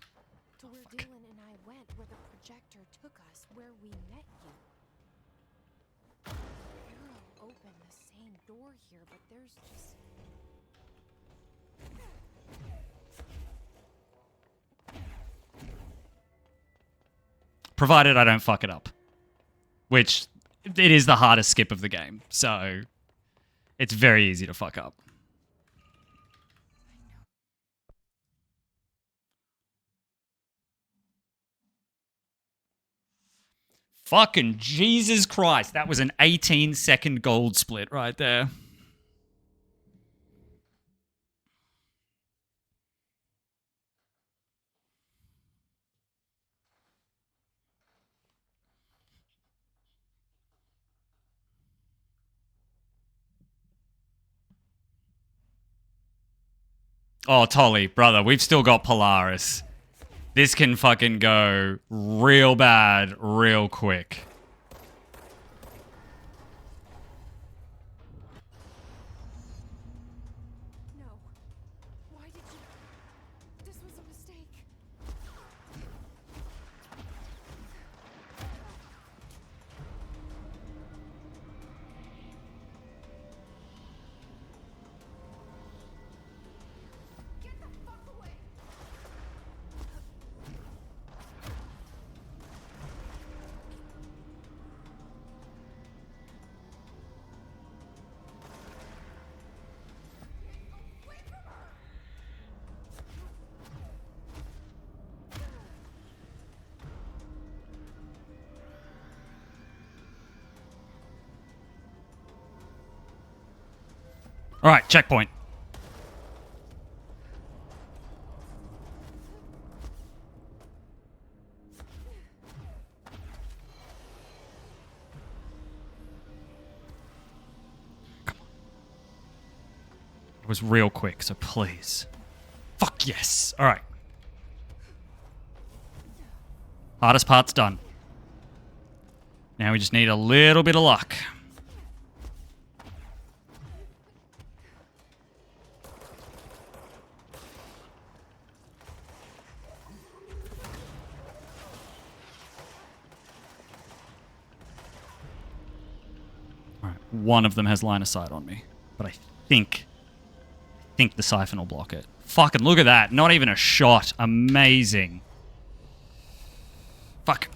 To where Dylan and I went, where the projector took us, where we met you. Arrow opened the same door here, but there's just provided I don't fuck it up. Which, it is the hardest skip of the game, so it's very easy to fuck up. Fucking Jesus Christ, that was an 18-second gold split right there. Oh, Tolly, brother, we've still got Polaris. This can fucking go real bad real quick. No. Why did you... This was a mistake. Get the fuck away! All right, checkpoint. It was real quick, so please. Fuck yes. All right. Hardest part's done. Now we just need a little bit of luck. All right. One of them has line of sight on me, but I think the siphon will block it. Fucking look at that. Not even a shot. Amazing. Fuck.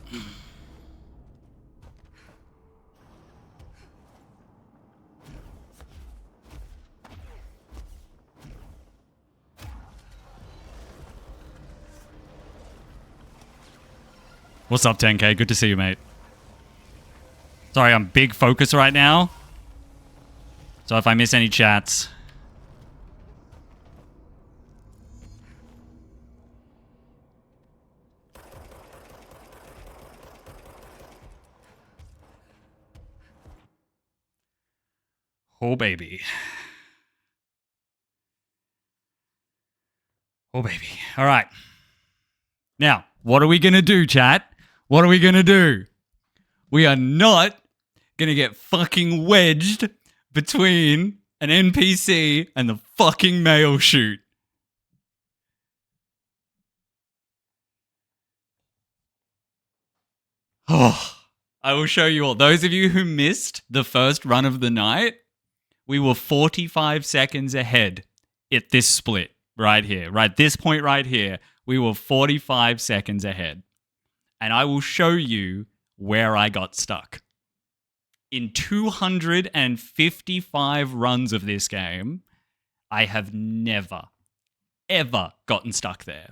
What's up, 10K? Good to see you, mate. Sorry, I'm big focus right now. So if I miss any chats... Oh, baby. Oh, baby. All right. Now, what are we going to do, chat? What are we going to do? We are not going to get fucking wedged between an NPC and the fucking mail chute. Oh, I will show you all. Those of you who missed the first run of the night, we were 45 seconds ahead at this split right here. Right, this point right here, we were 45 seconds ahead. And I will show you where I got stuck. In 255 runs of this game, I have never, ever gotten stuck there.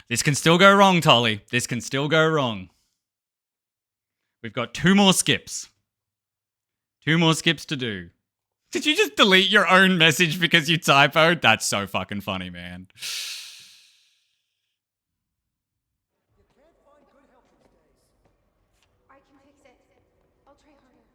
This can still go wrong, Tolly. This can still go wrong. We've got 2 more skips. 2 more skips to do. Did you just delete your own message because you typoed? That's so fucking funny, man. I can fix it. I'll try harder.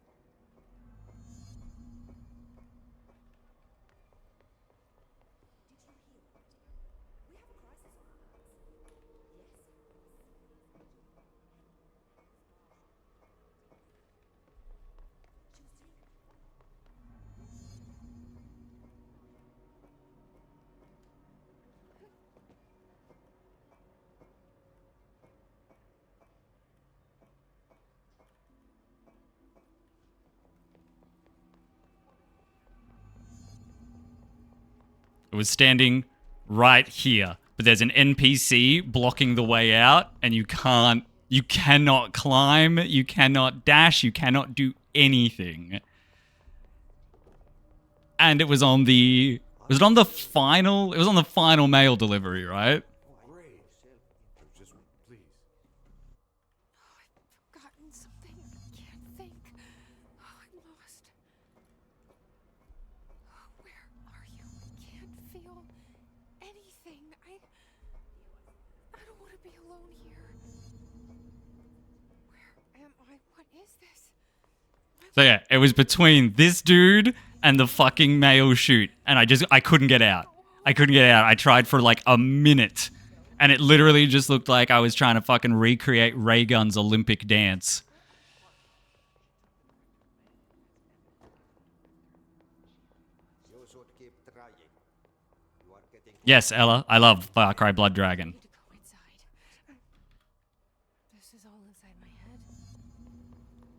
It was standing right here. but there's an NPC blocking the way out, and you cannot climb, you cannot dash, you cannot do anything. And it was on the final mail delivery, right? Just please. I've forgotten something. I can't think. Oh, I'm lost. Where are you? I can't feel anything. I don't want to be alone here. Where am I? What is this? So yeah, it was between this dude and the fucking mail chute, and I couldn't get out. I couldn't get out. I tried for like a minute, and it literally just looked like I was trying to fucking recreate Ray Gun's Olympic dance. You should keep trying. You are getting Yes, Ella, I love Far Cry Blood Dragon. I need to go inside. This is all inside my head.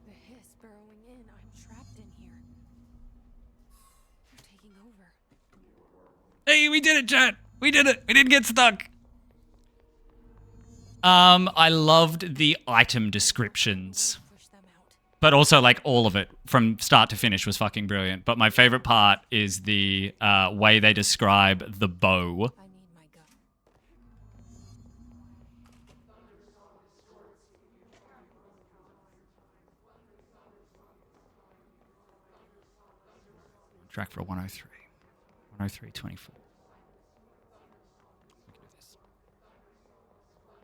The hiss burrowing in. I'm trapped in here. They're taking over. Hey, we did it, chat. We did it. We didn't get stuck. I loved the item descriptions, Push them out. but also like all of it from start to finish was fucking brilliant. But my favorite part is the way they describe the bow. I need my gun. Track for 103. 103.24. We can do this. You're gone.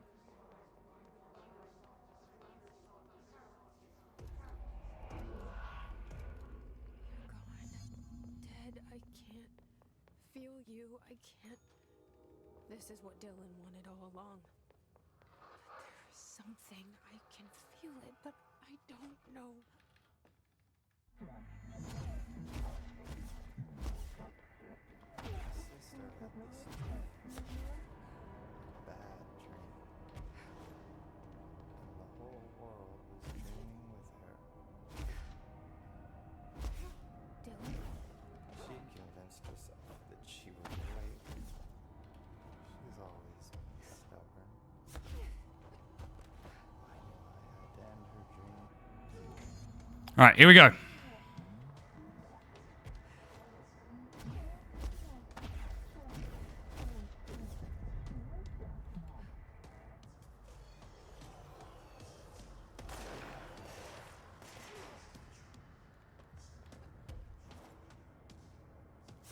Dead. I can't feel you. I can't. This is what Dylan wanted all along. There's something. I can feel it, but I don't know. Bad dream. And the whole world was dreaming with her. Dylan? She convinced herself that she was right. She's always been stubborn. I knew I had to end her dream. All right, here we go.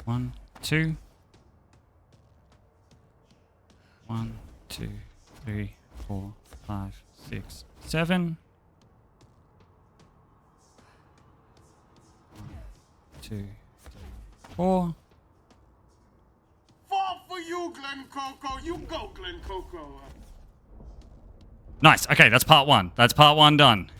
One, two. 1, 2, 3, 4, 5, 6, 7. 1, 2, 3, 4. Fall for you, Glen Coco. You go, Glen Coco. Nice. Okay, that's part one. That's part one done.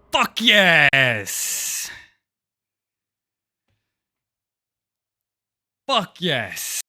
Fuck yes! Fuck yes!